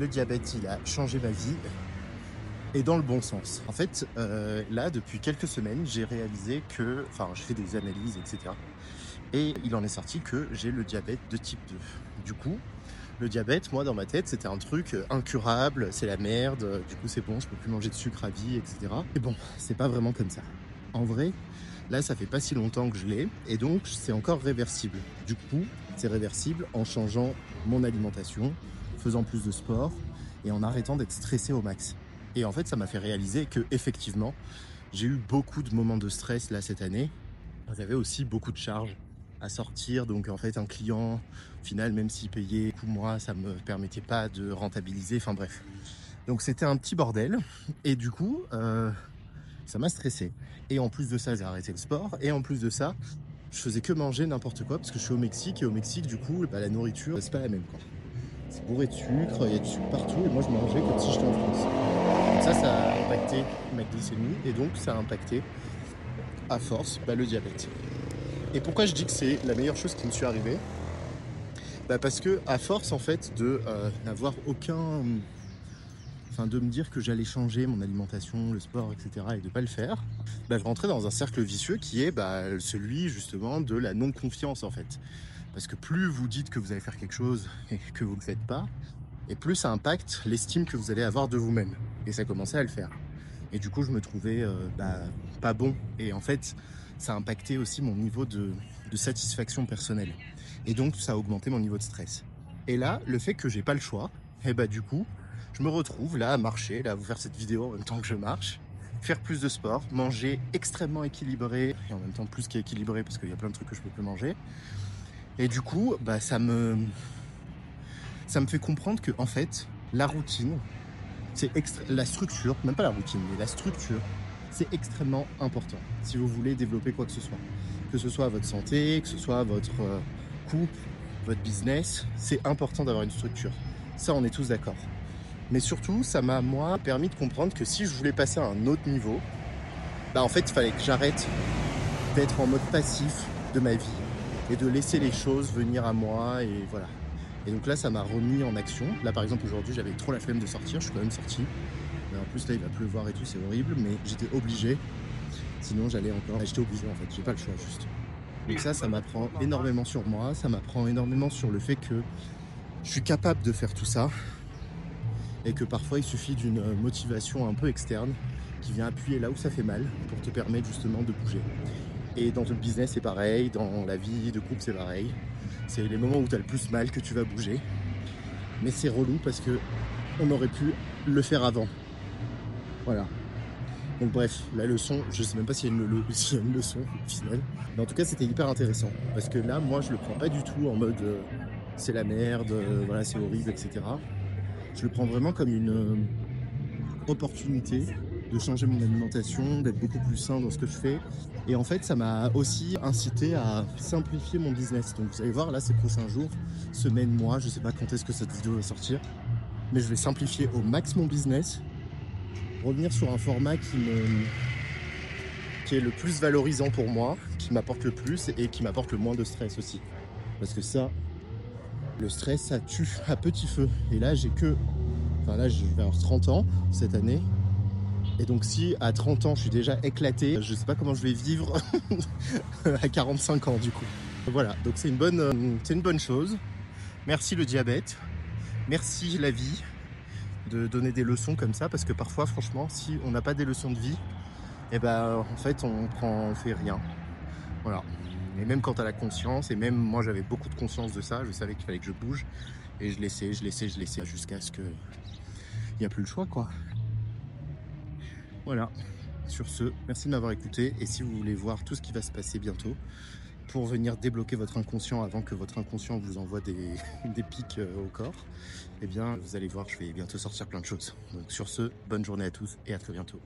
le diabète, il a changé ma vie et dans le bon sens. En fait, là, depuis quelques semaines, j'ai réalisé que, enfin, je fais des analyses, etc. Et il en est sorti que j'ai le diabète de type 2. Du coup, le diabète, moi, dans ma tête, c'était un truc incurable, c'est la merde, du coup, c'est bon, je peux plus manger de sucre à vie, etc. Et bon, c'est pas vraiment comme ça. En vrai, là, ça fait pas si longtemps que je l'ai, et donc c'est encore réversible. Du coup, c'est réversible en changeant mon alimentation, faisant plus de sport, et en arrêtant d'être stressé au max. Et en fait, ça m'a fait réaliser que, effectivement, j'ai eu beaucoup de moments de stress là cette année. J'avais aussi beaucoup de charges à sortir, donc en fait un client, au final, même s'il payait beaucoup moi, ça me permettait pas de rentabiliser, enfin bref. Donc c'était un petit bordel et du coup, ça m'a stressé et en plus de ça, j'ai arrêté le sport et en plus de ça, je faisais que manger n'importe quoi parce que je suis au Mexique et au Mexique, du coup, bah, la nourriture, c'est pas la même, quoi. C'est bourré de sucre, il y a du sucre partout et moi je mangeais comme si j'étais en France. Donc ça a impacté ma glycémie et donc ça a impacté à force, bah, le diabète. Et pourquoi je dis que c'est la meilleure chose qui me suis arrivée? Bah parce que à force en fait de n'avoir aucun, enfin de me dire que j'allais changer mon alimentation, le sport, etc. et de pas le faire, bah je rentrais dans un cercle vicieux qui est bah, celui justement de la non-confiance en fait. Parce que plus vous dites que vous allez faire quelque chose et que vous le faites pas, et plus ça impacte l'estime que vous allez avoir de vous-même. Et ça commençait à le faire. Et du coup, je me trouvais bah, pas bon. Et en fait, ça a impacté aussi mon niveau de satisfaction personnelle. Et donc, ça a augmenté mon niveau de stress. Et là, le fait que j'ai pas le choix, et bah du coup, je me retrouve là à marcher, là à vous faire cette vidéo en même temps que je marche, faire plus de sport, manger extrêmement équilibré, et en même temps plus qu'équilibré parce qu'il y a plein de trucs que je peux plus manger. Et du coup, bah ça me fait comprendre que en fait, la routine, la structure, même pas la routine, mais la structure, c'est extrêmement important si vous voulez développer quoi que ce soit. Que ce soit votre santé, que ce soit votre couple, votre business, c'est important d'avoir une structure. Ça, on est tous d'accord. Mais surtout, ça m'a, moi, permis de comprendre que si je voulais passer à un autre niveau, bah en fait, il fallait que j'arrête d'être en mode passif de ma vie et de laisser les choses venir à moi et voilà. Et donc là, ça m'a remis en action. Là, par exemple, aujourd'hui, j'avais trop la flemme de sortir. Je suis quand même sorti. Mais en plus, là, il va pleuvoir et tout, c'est horrible. Mais j'étais obligé. Sinon, j'allais encore. J'étais obligé, en fait. J'ai pas le choix, juste. Donc ça m'apprend énormément sur moi. Ça m'apprend énormément sur le fait que je suis capable de faire tout ça. Et que parfois, il suffit d'une motivation un peu externe qui vient appuyer là où ça fait mal pour te permettre justement de bouger. Et dans le business, c'est pareil. Dans la vie de couple, c'est pareil. C'est les moments où tu as le plus mal que tu vas bouger. Mais c'est relou parce que on aurait pu le faire avant. Voilà. Donc bref, la leçon, je sais même pas s'il y a une leçon au final. Mais en tout cas, c'était hyper intéressant. Parce que là, moi, je le prends pas du tout en mode c'est la merde, voilà, c'est horrible, etc. Je le prends vraiment comme une opportunité de changer mon alimentation, d'être beaucoup plus sain dans ce que je fais. Et en fait, ça m'a aussi incité à simplifier mon business. Donc vous allez voir, là, ces prochains jours, semaines, mois, je sais pas quand est-ce que cette vidéo va sortir, mais je vais simplifier au max mon business, revenir sur un format qui est le plus valorisant pour moi, qui m'apporte le plus et qui m'apporte le moins de stress aussi. Parce que ça, le stress, ça tue à petit feu. Et là, enfin là, je vais avoir 30 ans cette année. Et donc si à 30 ans, je suis déjà éclaté, je sais pas comment je vais vivre à 45 ans du coup. Voilà, donc c'est une bonne chose. Merci le diabète, merci la vie de donner des leçons comme ça, parce que parfois, franchement, si on n'a pas des leçons de vie, et ben en fait, on fait rien. Voilà. Et même quand tu as la conscience, et même moi j'avais beaucoup de conscience de ça, je savais qu'il fallait que je bouge, et je laissais, jusqu'à ce que il n'y a plus le choix, quoi. Voilà. Sur ce, merci de m'avoir écouté, et si vous voulez voir tout ce qui va se passer bientôt, pour venir débloquer votre inconscient avant que votre inconscient vous envoie des, des pics au corps, eh bien, vous allez voir, je vais bientôt sortir plein de choses. Donc sur ce, bonne journée à tous et à très bientôt.